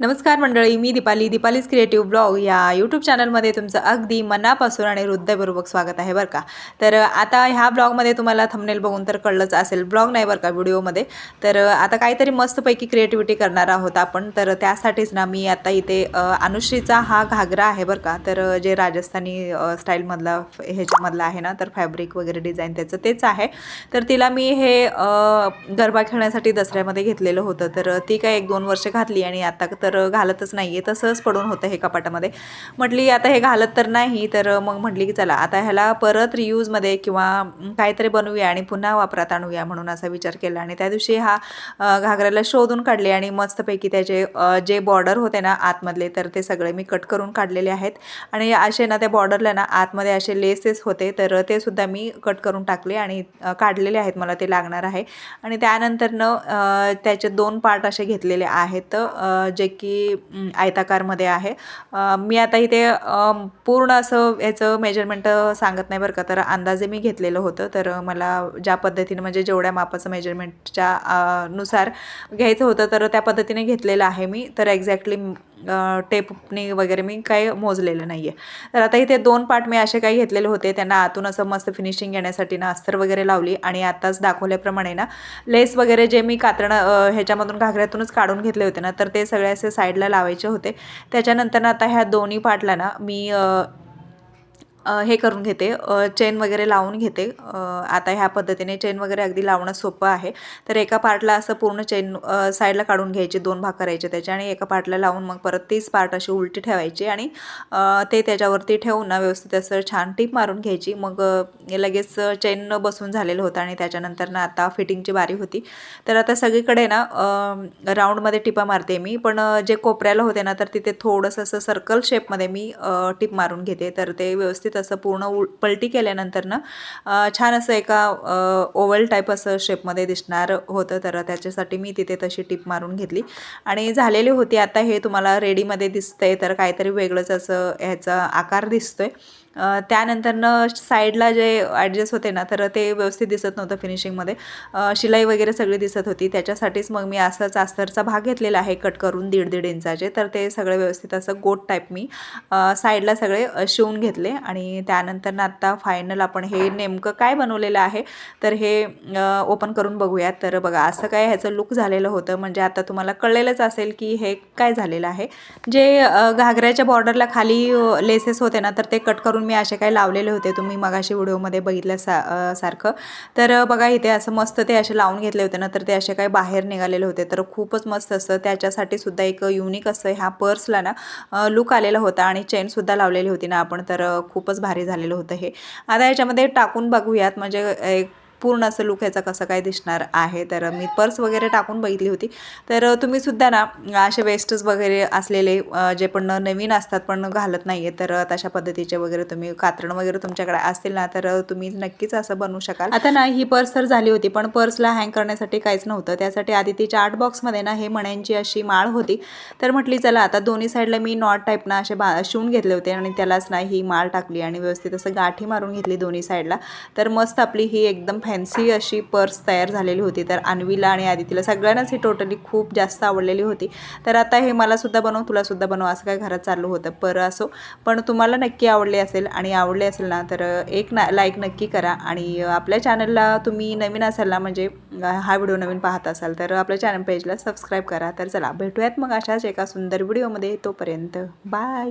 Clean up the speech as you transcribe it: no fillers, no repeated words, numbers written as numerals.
नमस्कार मंडळी, मी दीपालीज creative blog या यूट्यूब चॅनलमध्ये तुमचं अगदी मनापासून आणि हृदयपूर्वक स्वागत आहे बरं का. तर आता ह्या ब्लॉगमध्ये तुम्हाला थंबनेल बघून तर कळलंच असेल, ब्लॉग नाही बरं का, व्हिडिओमध्ये. तर आता काहीतरी मस्तपैकी क्रिएटिव्हिटी करणार आहोत आपण. तर त्यासाठीच ना मी आता इथे अनुश्रीचा हा घागरा आहे बरं का. तर जे राजस्थानी स्टाईलमधला ह्याच्यामधला आहे ना, तर फॅब्रिक वगैरे डिझाईन त्याचं तेच आहे. तर तिला मी हे गरबा खेळण्यासाठी दसऱ्यामध्ये घेतलेलं होतं. तर ती काय 1-2 वर्ष घातली आणि आता तर घालतच नाही आहे, तसंच पडून होतं हे कपाटामध्ये. म्हटली आता हे घालत तर नाही, तर मग म्हटली की चला आता ह्याला परत रियूजमध्ये किंवा काहीतरी बनवूया आणि पुन्हा वापरात आणूया म्हणून असा विचार केला. आणि त्या दिवशी हा घागऱ्याला शोधून काढले आणि मस्तपैकी त्याचे जे बॉर्डर होते ना आतमधले, तर ते सगळे मी कट करून काढलेले आहेत. आणि असे ना त्या बॉर्डरला ना आतमध्ये असे लेसेस होते, तर ते सुद्धा मी कट करून टाकले आणि काढलेले आहेत, मला ते लागणार आहे. आणि त्यानंतरनं त्याचे 2 पार्ट असे घेतलेले आहेत, जे की आयताकारमध्ये आहे. मी आता इथे पूर्ण असं याचं मेजरमेंट सांगत नाही बरं का. तर अंदाजे मी घेतलेलं होतं, तर मला ज्या पद्धतीने म्हणजे जेवढ्या मापाचं मेजरमेंटच्या नुसार घ्यायचं होतं, तर त्या पद्धतीने घेतलेलं आहे मी. तर एक्झॅक्टली टेपनी वगैरे मी काही मोजलेलं नाही आहे. तर आता इथे 2 पार्ट मी असे काही घेतलेले होते, त्यांना आतून असं मस्त फिनिशिंग येण्यासाठी ना अस्तर वगैरे लावली. आणि आताच दाखवल्याप्रमाणे ना लेस वगैरे जे मी कातरणं ह्याच्यामधून घागऱ्यातूनच काढून घेतले होते ना, तर ते सगळे असे साईडला लावायचे होते. त्याच्यानंतर आता ह्या दोन्ही पार्टला ना मी हे करून घेते, चेन वगैरे लावून घेते. आता ह्या पद्धतीने चेन वगैरे अगदी लावणं सोपं आहे. तर एका पार्टला असं पूर्ण चेन साईडला काढून घ्यायची, 2 भाग करायचे त्याचे आणि एका पार्टला लावून मग परत 30 पार्ट अशी उलटी ठेवायची आणि ते त्याच्यावरती ठेवून ना व्यवस्थित असं छान टीप मारून घ्यायची. मग लगेच चेन बसून झालेलं होतं आणि त्याच्यानंतर ना आता फिटिंगची बारी होती. तर आता सगळीकडे ना राऊंडमध्ये टिपा मारते मी, पण जे कोपऱ्याला होते ना, तर तिथे थोडंसं असं सर्कल शेपमध्ये मी टिप मारून घेते. तर ते व्यवस्थित असं पूर्ण पलटी केल्यानंतर ना छान असं एका ओव्हल टाईप असं शेपमध्ये दिसणार होतं. तर त्याच्यासाठी मी तिथे तशी टिप मारून घेतली आणि झालेली होती. आता हे तुम्हाला रेडीमध्ये दिसतंय, तर काहीतरी वेगळंच असं ह्याचा आकार दिसतोय. त्यानंतरनं साईडला जे ॲडजस्ट होते ना, तर ते व्यवस्थित दिसत नव्हतं फिनिशिंगमध्ये. शिलाई वगैरे सगळी दिसत होती. त्याच्यासाठीच मग मी असंच अस्तरचा भाग घेतलेला आहे कट करून 1.5 इंचाचे. तर ते सगळे व्यवस्थित असं गोट टाईप मी साईडला सगळे शिवून घेतले. आणि त्यानंतर आत्ता फायनल आपण हे नेमकं काय बनवलेलं आहे, तर हे ओपन करून बघूयात. तर बघा असं काय ह्याचं लुक झालेलं होतं. म्हणजे आता तुम्हाला कळलेलंच असेल की हे काय झालेलं आहे. जे घागऱ्याच्या बॉर्डरला खाली लेसेस होते ना, तर ते कट करून मी असे काही लावलेले होते, तुम्ही मगाशी व्हिडिओमध्ये बघितल्या सारखं. तर बघा इथे असं मस्त ते असे लावून घेतले होते ना, तर ते असे काही बाहेर निघालेले होते. तर खूपच मस्त असतं, त्याच्यासाठी सुद्धा एक युनिक असं ह्या पर्सला ना लुक आलेला होता. आणि चेनसुद्धा लावलेली होती ना आपण, तर खूपच भारी झालेलं होतं हे. आता ह्याच्यामध्ये टाकून बघूयात म्हणजे एक पूर्ण असं लुक ह्याचा कसं काय दिसणार आहे. तर मी पर्स वगैरे टाकून बघितली होती. तर तुम्हीसुद्धा ना असे वेस्टच वगैरे असलेले जे पण नवीन असतात पण घालत नाही आहे, तर तशा पद्धतीचे वगैरे तुम्ही कात्रण वगैरे तुमच्याकडे असतील ना, तर तुम्ही नक्कीच असं बनवू शकाल. आता ना ही पर्स तर झाली होती, पण पर्सला हँग करण्यासाठी काहीच नव्हतं. त्यासाठी आधी तिच्या आर्ट बॉक्समध्ये ना हे मण्यांची अशी माळ होती. तर म्हटली चला आता दोन्ही साईडला मी नॉट टाईप ना असे शिवून घेतले होते आणि त्यालाच ना ही माळ टाकली आणि व्यवस्थित असं गाठी मारून घेतली दोन्ही साईडला. तर मस्त आपली ही एकदम फॅन्सी अशी पर्स तयार झालेली होती. तर अन्वीला आणि आदितीला सगळ्यांनाच ही टोटली खूप जास्त आवडलेली होती. तर आता हे मलासुद्धा बनव, तुलासुद्धा बनव असं काय घरात चालू होतं. असो, पण तुम्हाला नक्की आवडले असेल आणि आवडले असेल ना, तर एक लाईक नक्की करा. आणि आपल्या चॅनलला तुम्ही नवीन असाल ना, म्हणजे हा व्हिडिओ नवीन पाहत असाल, तर आपल्या चॅनल पेजला सबस्क्राईब करा. तर चला भेटूयात मग अशाच एका सुंदर व्हिडिओमध्ये. तोपर्यंत बाय.